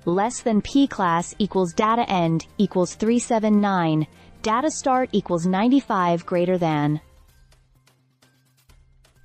less than P class equals data end equals 379, data start equals 95 greater than.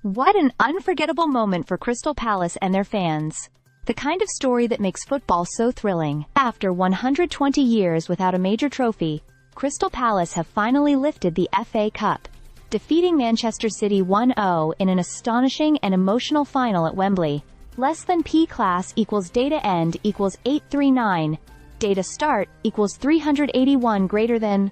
What an unforgettable moment for Crystal Palace and their fans. The kind of story that makes football so thrilling. After 120 years without a major trophy, Crystal Palace have finally lifted the FA Cup, defeating Manchester City 1-0 in an astonishing and emotional final at Wembley. Less than P class equals data end equals 839, data start equals 381 greater than.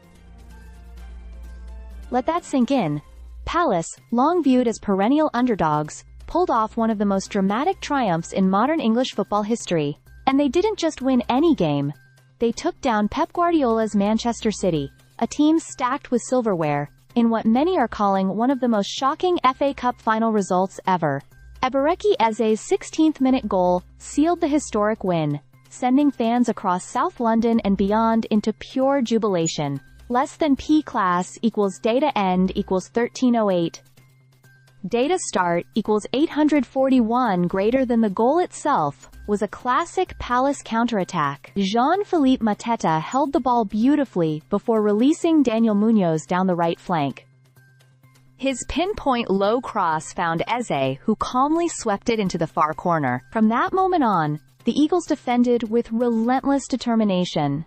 Let that sink in. Palace, long viewed as perennial underdogs, pulled off one of the most dramatic triumphs in modern English football history. And they didn't just win any game. They took down Pep Guardiola's Manchester City, a team stacked with silverware, in what many are calling one of the most shocking FA Cup final results ever. Ebereki Eze's 16th-minute goal sealed the historic win, sending fans across South London and beyond into pure jubilation. Less than P class equals data end equals 1308. Data start equals 841 greater than. The goal itself was a classic Palace counterattack. Jean-Philippe Mateta held the ball beautifully before releasing Daniel Munoz down the right flank. His pinpoint low cross found Eze, who calmly swept it into the far corner. From that moment on, the Eagles defended with relentless determination.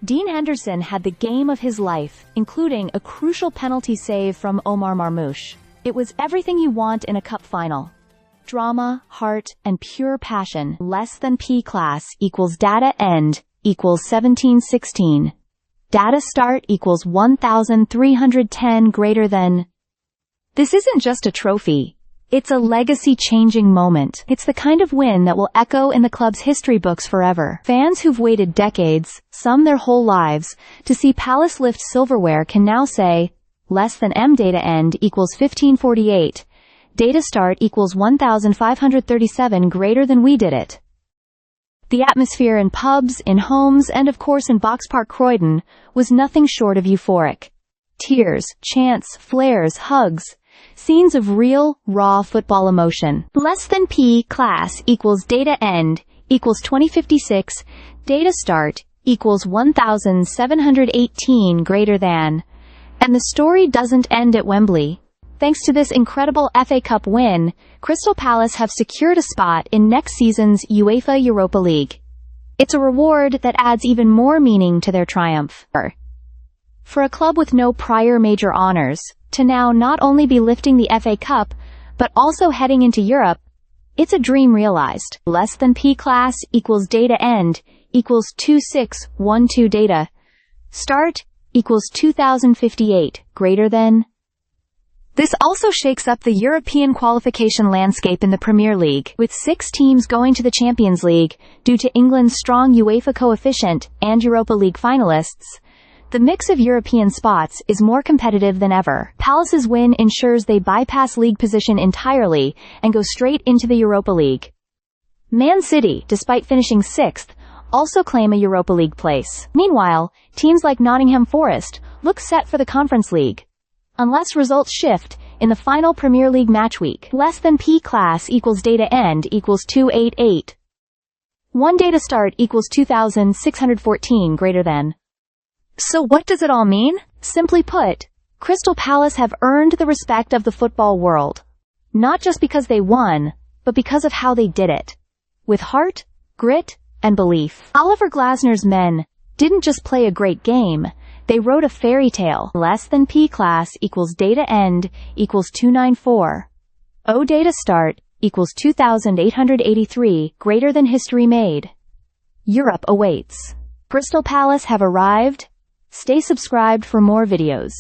Dean Henderson had the game of his life, including a crucial penalty save from Omar Marmoush. It was everything you want in a cup final. Drama, heart, and pure passion. Less than P class equals data end equals 1716. Data start equals 1310 greater than. This isn't just a trophy. It's a legacy-changing moment. It's the kind of win that will echo in the club's history books forever. Fans who've waited decades, some their whole lives, to see Palace lift silverware can now say, less than M data end equals 1548, data start equals 1537 greater than we did it. The atmosphere in pubs, in homes, and of course in Box Park Croydon was nothing short of euphoric. Tears, chants, flares, hugs. Scenes of real, raw football emotion. Less than P class equals data end equals 2056, data start equals 1718 greater than. And the story doesn't end at Wembley. Thanks to this incredible FA Cup win, Crystal Palace have secured a spot in next season's UEFA Europa League. It's a reward that adds even more meaning to their triumph. For a club with no prior major honors, to now not only be lifting the FA Cup, but also heading into Europe, it's a dream realized. Less than P class equals data end equals 2612 data. Start equals 2058 greater than. This also shakes up the European qualification landscape in the Premier League, with 6 teams going to the Champions League due to England's strong UEFA coefficient and Europa League finalists. The mix of European spots is more competitive than ever. Palace's win ensures they bypass league position entirely and go straight into the Europa League. Man City, despite finishing 6th, also claim a Europa League place. Meanwhile, teams like Nottingham Forest look set for the Conference League. Unless results shift in the final Premier League match week. Less than P class equals data end equals 288. 1 data start equals 2614 greater than. So what does it all mean? Simply put, Crystal Palace have earned the respect of the football world. Not just because they won, but because of how they did it. With heart, grit, and belief. Oliver Glasner's men didn't just play a great game, they wrote a fairy tale. Less than P class equals data end equals 294. O data start equals 2883 greater than history made. Europe awaits. Crystal Palace have arrived. Stay subscribed for more videos.